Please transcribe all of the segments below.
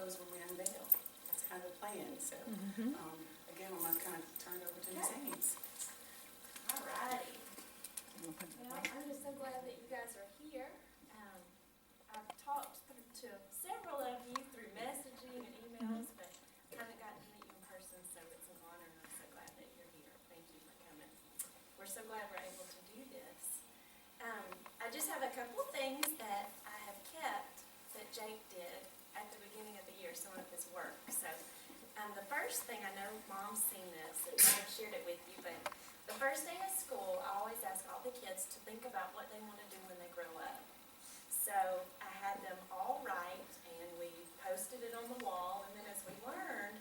clothes when we unveil. That's kind of the plan. So again, I'm going to kind of turn it over to Ms. Haynes. All righty. Well, I'm just so glad that you guys are here. I've talked to several of you through messaging and emails, but haven't gotten to meet you in person, so it's an honor, and I'm so glad that you're here. Thank you for coming. We're so glad we're able to do this. I just have a couple of things that I have kept that Jake did at the beginning of the year, some of his work. So the first thing, I know Mom's seen this, and I've shared it with you, but the first day of school, I always ask all the kids to think about what they want to do when they grow up. So I had them all write, and we posted it on the wall, and then as we learned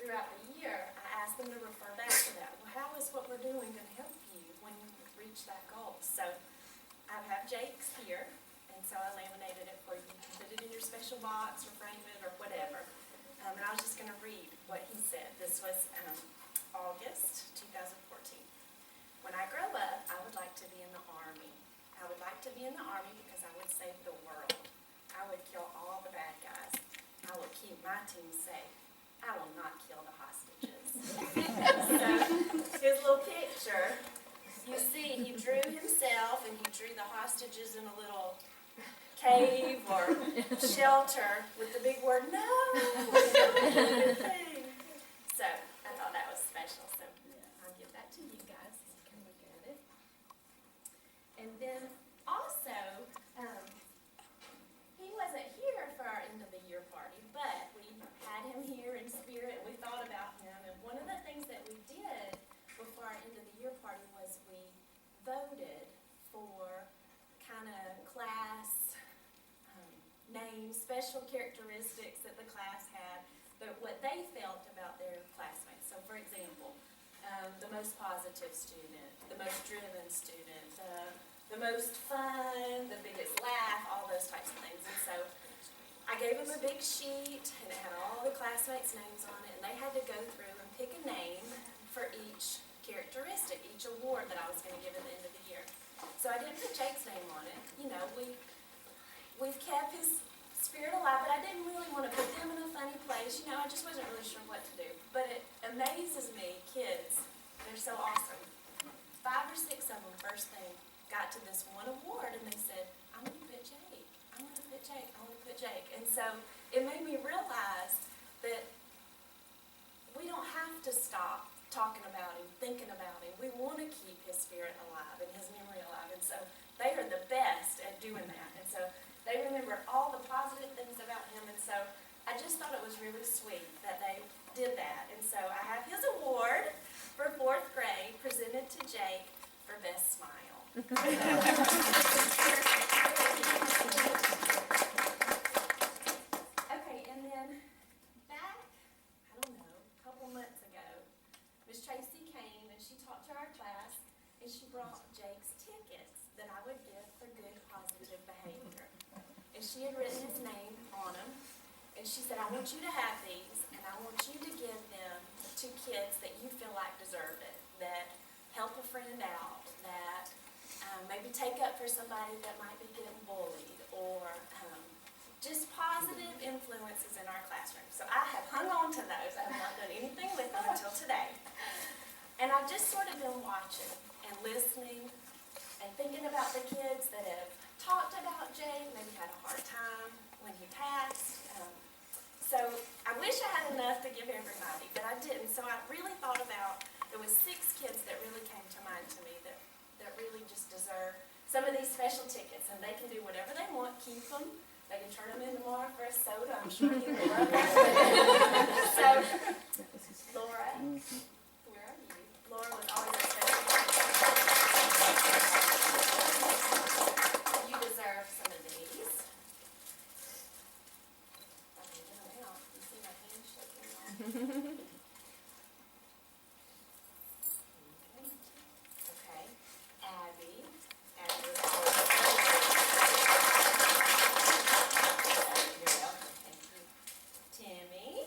throughout the year, I asked them to refer back to that. Well, how is what we're doing going to help you when you reach that goal? So I have Jake's here, and so I laminated it for you. You can put it in your special box or frame it or whatever. And I was just going to read what he said. This was August 2014. When I grow up, I would like to be in the Army. I would like to be in the Army because I would save the world. I would kill all the bad guys. I will keep my team safe. I will not kill the hostages. So, his little picture, you see, he drew himself and he drew the hostages in a little cave or shelter with the big word, no, So, I thought that was special. So, I'll give that to you guys. You can look at it. And then also, he wasn't here for our end of the year party, but we had him here in spirit and we thought about him. And one of the things that we did before our end of the year party was we voted for kind of class names, special characteristics that the class had, but what they felt about their classmates. So for example, the most positive student, the most driven student, the most fun, the biggest laugh, all those types of things. And so I gave them a big sheet and it had all the classmates' names on it, and they had to go through and pick a name for each characteristic, each award that I was going to give at the end of the year. So I didn't put Jake's name on it. You know, we've kept his spirit alive, but I didn't really want to put them in a funny place. You know, I just wasn't really sure what to do. But it amazes me, kids, they're so awesome. 5 or 6 of them, first thing, got to this one award, and they said, I'm going to put Jake. I'm going to put Jake. I want to put Jake. And so it made me realize that we don't have to stop talking about him, thinking about him. We want to keep his spirit alive and his memory alive. And so they are the best at doing that. And so they remember all the positive things about him. And so I just thought it was really sweet that they did that. And so I have his award for 4th grade presented to Jake for Best Smile. Okay, and then back, I don't know, a couple months ago, Miss Tracy came and she talked to our class and she brought Jake's tickets that I would give for good positive behavior. And she had written his name on them. And she said, I want you to have these and I want you to give them to kids that you feel like deserve it, that help a friend out, that maybe take up for somebody that might be getting bullied, or just positive influences in our classroom. So I have hung on to those. I have not done anything with them until today. And I've just sort of been watching and listening and thinking about the kids that have talked about Jake, maybe had a hard time when he passed. So I wish I had enough to give everybody, but I didn't. So I really thought about, there was 6 kids that really came to mind to me that really just deserve some of these special tickets, and they can do whatever they want, keep them. They can turn them in tomorrow for a soda. I'm sure he will love that. So, Laura, where are you? Laura was always a special You deserve some of these. I can get them out. You see my hand shaking now? Okay. Abby. Abby was always Timmy.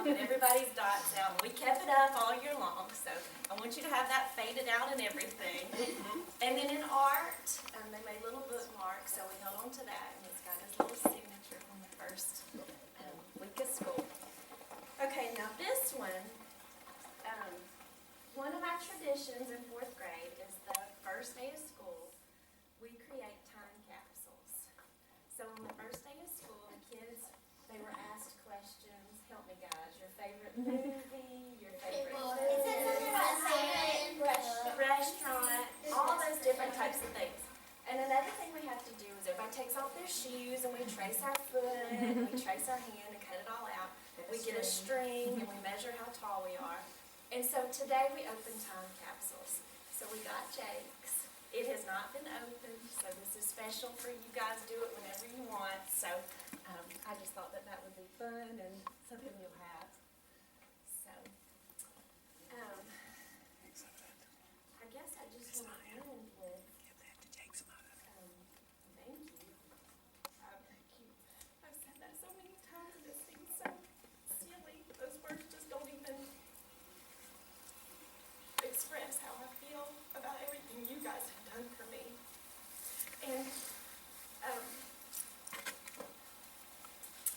and everybody's dots out. We kept it up all year long, so I want you to have that faded out and everything. And then in art, they made little bookmarks, so we held on to that, and it's got his little signature from the first week of school. Okay, now this one of my traditions in 4th grade is the first day of school, we create time capsules. So on the first day of school, the kids, they were asked questions. Help me guys, your favorite movie, your favorite restaurant, all those different types of things. And another thing we have to do is everybody takes off their shoes and we trace our foot, and we trace our hand and cut it all out. We get a string and we measure how tall we are. And so today we opened time capsules. So we got Jake's. It has not been opened, so this is special for you guys. Do it whenever you want. So I just thought that that would be fun and something you'll have. So I guess I just want to end with thank you. I've said that so many times and it seems so silly. Those words just don't even express how I feel about everything you guys have done for me. And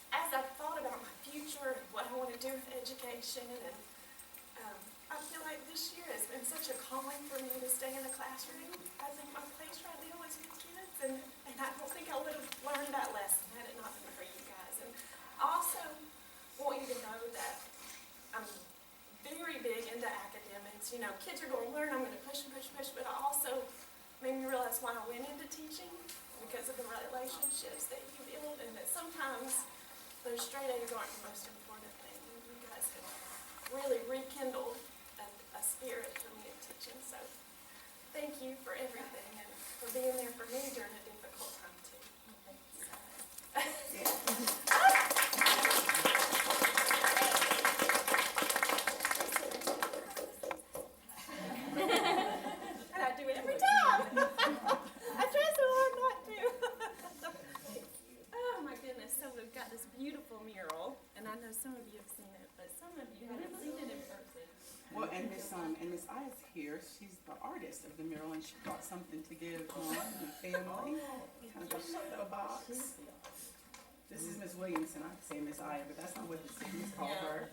as I've thought about my future and what I want to do with education, and I feel like this year has been such a calling for me to stay in the classroom. I think my place right now is with kids, and I don't think I would have learned that lesson had it not been for you guys. And I also want you to know that I'm very big into academics. You know, kids are going to learn, I'm going to push and push and push, but I also made me realize why I went into teaching, because of the relationships that you build, and that sometimes those straight A's aren't the most important thing. You guys have really rekindled a spirit for me in teaching, so thank you for everything and for being there for me during a difficult time too. And I do it every time. I try so hard not to. Oh my goodness, so we've got this beautiful mural, and I know some of you have seen it, but some of you haven't seen it in person. Well, and Miss Aya's here. She's the artist of the mural, and she brought something to give Mom and family. Kind of a show box. This is Miss Williamson. I could say Miss Aya, but that's not what the students call her.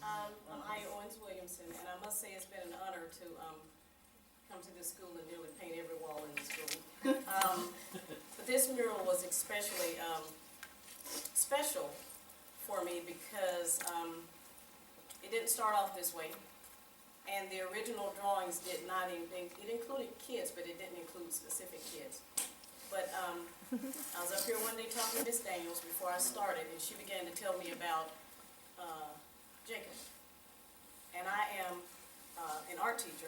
I'm Aya Owens-Williamson, and I must say it's been an honor to come to this school and nearly paint every wall in the school. But this mural was especially special for me because it didn't start off this way, and the original drawings did not even, it included kids, but it didn't include specific kids. But I was up here one day talking to Miss Daniels before I started, and she began to tell me about Jacob. And I am an art teacher,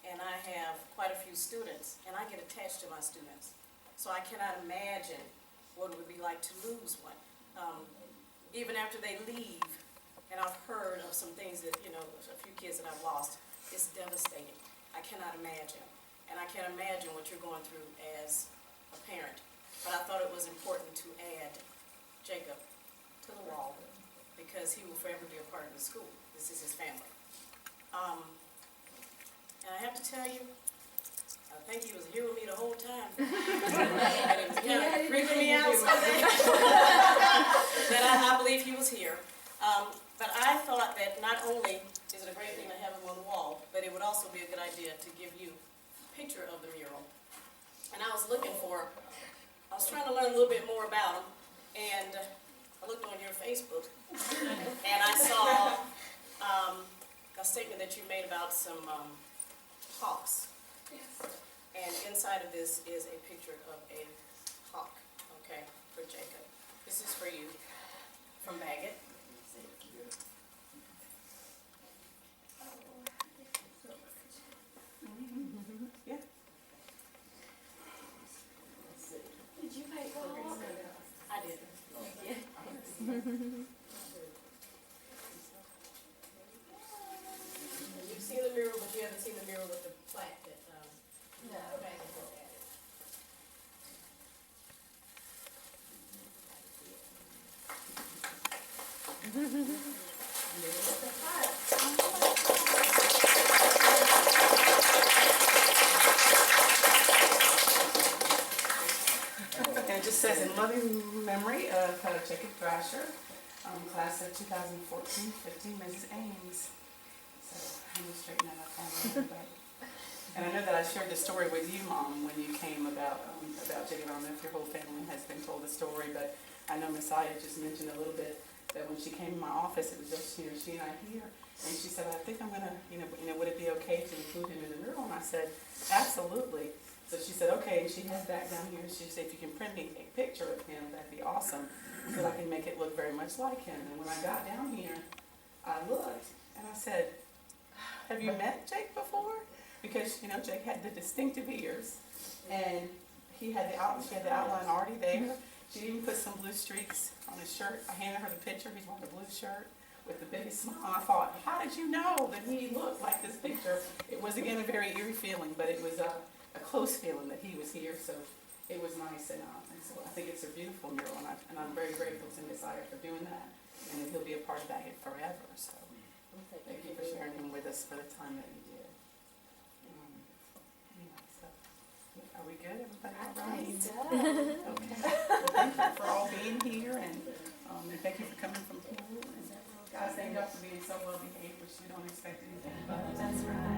and I have quite a few students, and I get attached to my students. So I cannot imagine what it would be like to lose one. Even after they leave, and I've heard of some things that, you know, a few kids that I've lost, it's devastating. I cannot imagine. And I can't imagine what you're going through as a parent. But I thought it was important to add Jacob to the wall because he will forever be a part of the school. This is his family. And I have to tell you, I think he was here with me the whole time. And it was kind of creeping me out someday. That I believe he was here. But I thought that not only is it a great thing to have him on the wall, but it would also be a good idea to give you a picture of the mural. And I was trying to learn a little bit more about him, and I looked on your Facebook, and I saw a statement that you made about some hawks. Yes. And inside of this is a picture of a hawk, okay, for Jacob. This is for you, from Baggett. Yeah. Did you paint walls? I did. Yeah. You've seen the mural, but you haven't seen the mural with the plaque that No. Baggett added. in memory of Jacob Thrasher, class of 2014-15, Mrs. Ames. So I'm gonna straighten that up on everybody. And I know that I shared the story with you, Mom, when you came about Jacob. I don't know if your whole family has been told the story, but I know Messiah just mentioned a little bit that when she came in my office, it was just, she and I here, and she said, I think I'm gonna, would it be okay to include him in the mural? And I said, absolutely. So she said, okay, and she headed back down here, and she said, if you can print me a picture of him, that'd be awesome, so I can make it look very much like him. And when I got down here, I looked, and I said, have you met Jake before? Because, Jake had the distinctive ears, and she had the outline already there. She even put some blue streaks on his shirt. I handed her the picture. He's wearing a blue shirt with the biggest smile. I thought, how did you know that he looked like this picture? It was, again, a very eerie feeling, but it was a close feeling that he was here, so it was nice. And so I think it's a beautiful mural, and I'm very grateful to Messiah for doing that, and that he'll be a part of Baggett forever. So thank you for sharing him with us for the time that you did. So, are we good? Everybody all right? Okay. Well, thank you for all being here, and thank you for coming from school. And guys, thank you for being so well behaved, which you don't expect anything but. That's right.